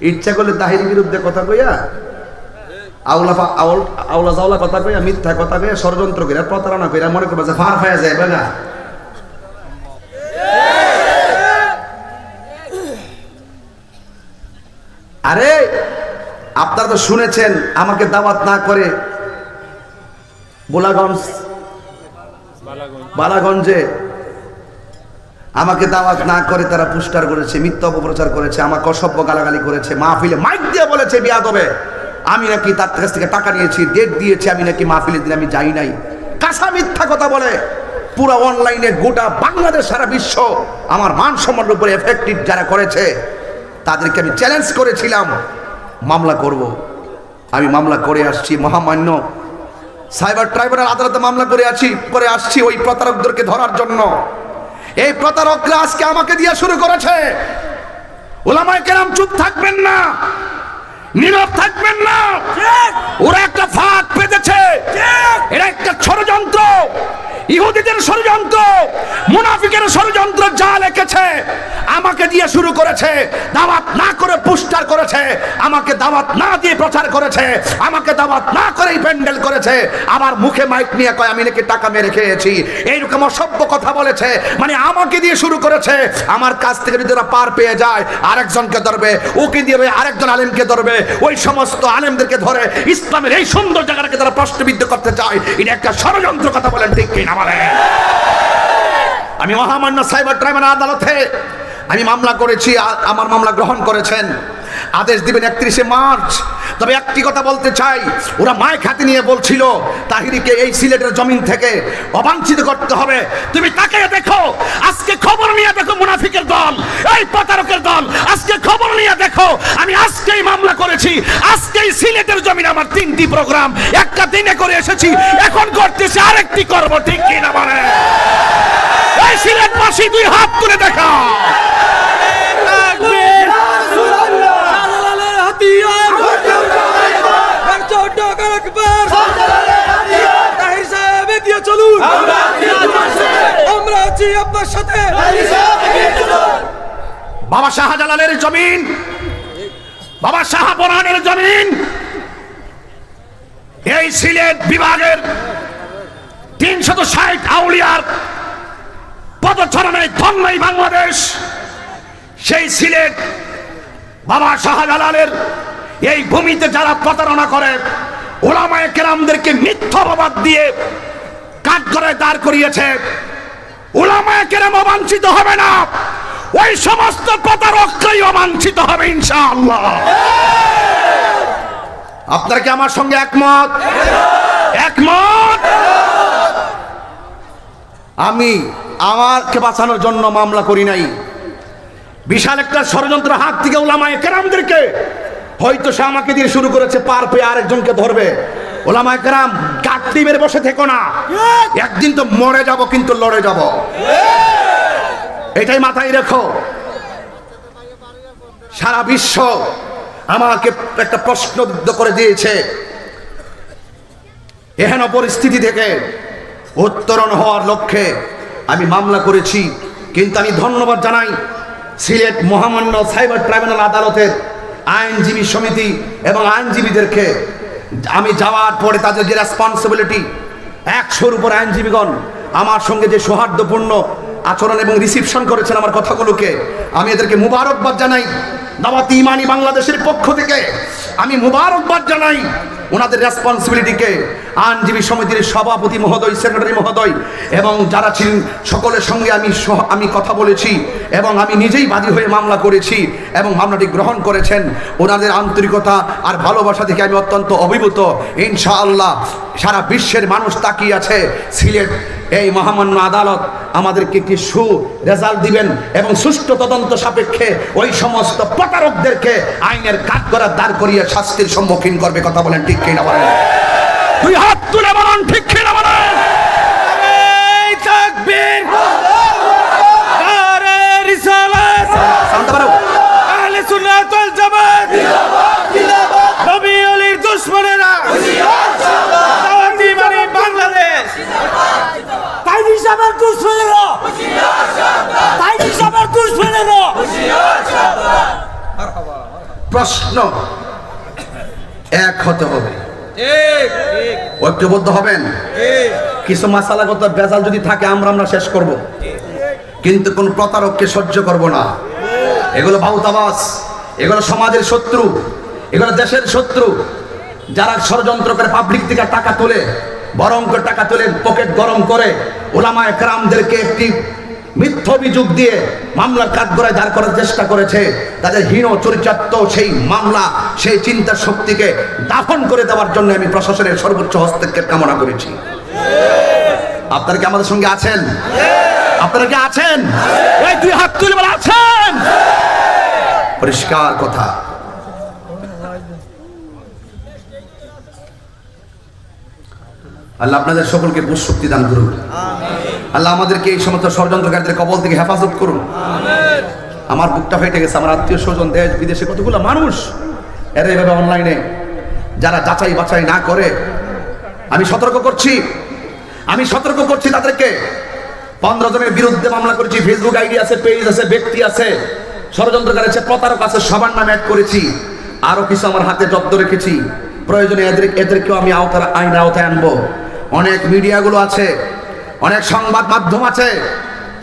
ইচ্ছা করলে তাহিরির বিরুদ্ধে কথা কইয়া আউলা জাউলা কথা কইয়া মিথ্যা কথা কইয়া ষড়যন্ত্র কইরা প্রতারণা কইরা মনে করবে যে ফার ফায়া যায় না। আরে আপনারা তো শুনেছেন আমাকে দাওয়াত না করে বালাগঞ্জে আমাকে দাওয়াত না করে তারা পোস্টার করেছে, মিথ্যা অপপ্রচার করেছে, আমাকে অসভ্য গালাগালি করেছে, মাহফিলে মাইক দিয়ে বলেছে বিয়াদবে আমি নাকি তার কাছ থেকে টাকা নিয়েছি, ডেট দিয়েছি, আমি নাকি মাহফিলের দিন আমি যাই নাই। কাঁচা মিথ্যা কথা বলে পুরো অনলাইনে গোটা বাংলাদেশ সারা বিশ্ব আমার মান সম্মানের উপরে এফেক্টিভ যারা করেছে তাদেরকে আমি চ্যালেঞ্জ করেছিলাম মামলা করব। আমি মামলা করে আসছি, মহামান্য সাইবার ট্রাইব্যুনাল আদালতে মামলা করে আসছি ওই প্রতারকদেরকে ধরার জন্য। এই প্রতারকরা আজকে আমাকে দিয়ে শুরু করেছে। উলামায়ে কেরাম চুপ থাকবেন না, নীরব থাকবেন না। ওরা একটা ফাঁক পেতেছে, এটা একটা ষড়যন্ত্র, ইহুদিদের ষড়যন্ত্র, মুনাফিকের ষড়যন্ত্র জাল এঁকেছে। আমাকে দিয়ে শুরু করেছে, দাওয়াত না করে পোস্টার করেছে, আমাকে দাওয়াত না দিয়ে প্রচার করেছে, আমাকে দাওয়াত না করেই প্যান্ডেল করেছে, আবার মুখে মাইক নিয়ে কয় আমি নাকি টাকা মেরে খেয়েছি, এইরকম অসভ্য কথা বলেছে। মানে আমাকে দিয়ে শুরু করেছে। আমার কাছ থেকে যদি ওরা পার পেয়ে যায় আরেকজনকে ধরবে, ওকে দিয়ে আরেকজন আলেমকে ধরবে, ওই সমস্ত আলেমদেরকে ধরে ইসলামের এই সুন্দর জায়গাটাকে তারা প্রশ্নবিদ্ধ করতে চায়। এটা একটা ষড়যন্ত্র। কথা বলেন ঠিক কিনা বলেন? আমি মহামান্য সাইবার ট্রাইব্যুনাল আদালতে আমি মামলা করেছি, আমার মামলা গ্রহণ করেছেন, আদেশ দিবেন 31শে মার্চ। তবে একটি কথা বলতে চাই, ওরা মাইক হাতে নিয়ে বলছিল তাহিরিকে এই সিলেটের জমিন থেকে অবাঞ্ছিত করতে হবে। তুমি তাকে দেখো, আজকে খবর নিয়ে দেখো মুনাফিকের দল, এই প্রতারকের দল, আজকে খবর নিয়ে দেখো। আমি আজকেই মামলা করেছি, আজকেই সিলেটের জমিন আমার 3টি প্রোগ্রাম একটা দিনে করে এসেছি, এখন করতেছি আরেকটি করব। ঠিক কিনা বলে? এই সিলেটবাসী দুই হাত তুলে দেখা। বাবা শাহজালালের জমিন, বাবা শাহপরানের জমিন, এই সিলেট বিভাগের 360 আউলিয়ার পদচারণায় ধন্যই বাংলাদেশ। সেই সিলেট বাবা শাহজালালের এই ভূমিতে যারা প্রতারণা করে, উলামায়ে কেরামদেরকে মিথ্যা অপবাদ দিয়ে কাঠগড়ায় দাঁড় করিয়েছে, উলামায়ে কেরাম অবাঞ্ছিত হবে না, ওই সমস্ত প্রতারকরাই অবাঞ্ছিত হবে ইনশাআল্লাহ। আপনারা কি আমার সঙ্গে একমত? একমত? আমি আমাকে বাঁচানোর জন্য মামলা করি নাই। বিশাল একটা ষড়যন্ত্র হাত থেকে উলামায়ে কেরামদেরকে, হয়তো সে আমাকে দিয়ে শুরু করেছে, পার পেয়ে আরেকজনকে ধরবে। উলামায়ে কেরাম গাঁটটি মেরে বসে থেকো না, একদিন তো মরে যাব, কিন্তু লড়ে যাব, এটাই মাথায় রেখো। সারা বিশ্ব আমাকে একটা প্রশ্নবিদ্ধ করে দিয়েছে। এহেন পরিস্থিতি থেকে উত্তরণ হওয়ার লক্ষ্যে আমি মামলা করেছি। কিন্তু আমি ধন্যবাদ জানাই সিলেট মহামান্য সাইবার ট্রাইব্যুনাল আদালতের আইনজীবী সমিতি এবং আইনজীবীদেরকে। আমি যাওয়ার পরে তাদের যে রেসপন্সিবিলিটি, 100-র উপর আইনজীবীগণ আমার সঙ্গে যে সৌহার্দ্যপূর্ণ আচরণ এবং রিসিপশন করেছেন আমার কথাগুলোকে, আমি এদেরকে মুবারকবাদ জানাই। দাওয়াত ইমানি বাংলাদেশের পক্ষ থেকে আমি মুবারকবাদ জানাই ওনাদের রেসপন্সিবিলিটিকে। আইনজীবী সমিতির সভাপতি মহোদয়, সেক্রেটারি মহোদয় এবং যারা ছিলেন সকলের সঙ্গে আমি কথা বলেছি এবং আমি নিজেই বাদী হয়ে মামলা করেছি এবং মামলাটি গ্রহণ করেছেন। ওনাদের আন্তরিকতা আর ভালোবাসা থেকে আমি অত্যন্ত অভিভূত। ইনশাআল্লাহ সারা বিশ্বের মানুষ তাকিয়ে আছে। সিলেট এই মহামান্য আদালত আমাদেরকে একটি রেজাল্ট দিবেন এবং সুষ্ঠু তদন্ত সাপেক্ষে ওই সমস্ত প্রতারকদেরকে আইনের কাঠগড়ায় দাঁড় করিয়ে শাস্তির সম্মুখীন করবে। কথা বলেন ঠিক কিনা বলেন? দুই হাত তুলে বলেন ঠিক কিনা বলেন? তাকবীর, নারে রিসালাত, শান্ত করো। আহলে সুন্নাত ওয়াল জামাত জিন্দাবাদ, জিন্দাবাদ। নবী ওলির দুশমনেরা হুশিয়ার শাবাশ, দাওয়াত ইমানি বাংলাদেশ জিন্দাবাদ, জিন্দাবাদ। তাইদি সাহেবের দুশমনেরা হুশিয়ার শাবাশ, তাইদি সাহেবের দুশমনেরা হুশিয়ার শাবাশ। মারহাবা। প্রশ্ন এক হতে হবে, ঐক্যবদ্ধ হবেন। কিছু মাসালাগত বেজাল যদি থাকে আমরা শেষ করব, কিন্তু কোন প্রতারককে সহ্য করব না। এগুলো বাউতাবাস, এগুলো সমাজের শত্রু, এগুলো দেশের শত্রু। যারা ষড়যন্ত্র করে পাবলিক থেকে টাকা তোলে, বরং টাকা তুলে পকেট গরম করে ওলামায়ে কেরামদেরকে একটি মিথ্যা অভিযোগ দিয়ে মামলার কাঠগড়ায় দাঁড় করার চেষ্টা করেছে, তাদের হীন চরিতার্থ সেই মামলা, সেই চিন্তা শক্তিকে দাফন করে দেওয়ার জন্য আমি প্রশাসনের সর্বোচ্চ হস্তক্ষেপ কামনা করেছি। আপনারা কি আমাদের সঙ্গে আছেন? আপনারা কি আছেন? এই দুই হাত তুলে বলে আছেন। পরিষ্কার কথা। আল্লাহ আপনাদের সকলকে বুঝ শক্তি দান করুন। আল্লাহ আমাদেরকে এই সমস্ত ষড়যন্ত্রকারীদের কবল থেকে হেফাজত করুন। আমার বুকটা ফেটে গেছে। আমার আত্মীয় স্বজন, দেশ বিদেশে কতগুলো মানুষ এরা এইভাবে অনলাইনে যারা যাচাই বাছাই না করে, আমি সতর্ক করছি তাদেরকে। 15 জনের বিরুদ্ধে মামলা করেছি। ফেসবুক আইডি আছে, পেজ আছে, ব্যক্তি আছে, ষড়যন্ত্রকারী আছে, প্রতারক আছে, সবার নামে অ্যাড করেছি। আরো কিছু আমার হাতে জব্দ রেখেছি। প্রয়োজনে এদেরকেও আমি আইনের আওতায় আনবো। অনেক মিডিয়াগুলো আছে, অনেক সংবাদ মাধ্যম আছে,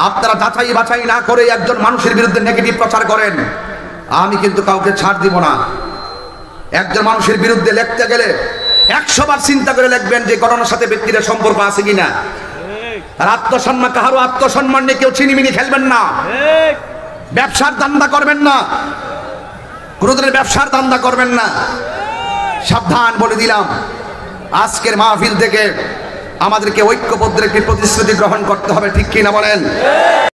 আপনারা যাচাই বাছাই না করে একজন মানুষের বিরুদ্ধে নেগেটিভ প্রচার করেন। আমি কিন্তু কাউকে ছাড় দিব না। একজন মানুষের বিরুদ্ধে লিখতে গেলে 100 বার চিন্তা করে লিখবেন যে ঘটনার সাথে ব্যক্তির সম্পর্ক আছে কিনা। আর আত্মসম্মান, কাহারও আত্মসম্মান নিয়ে কেউ চিনিমিনি খেলবেন না। ব্যবসার ধান্দা করবেন না, কোনোদিনের ব্যবসার ধান্দা করবেন না। সাবধান বলে দিলাম। আজকের মাহফিল থেকে আমাদেরকে ঐক্যবদ্ধ একটি প্রতিশ্রুতি গ্রহণ করতে হবে, ঠিক কিনা বলেন?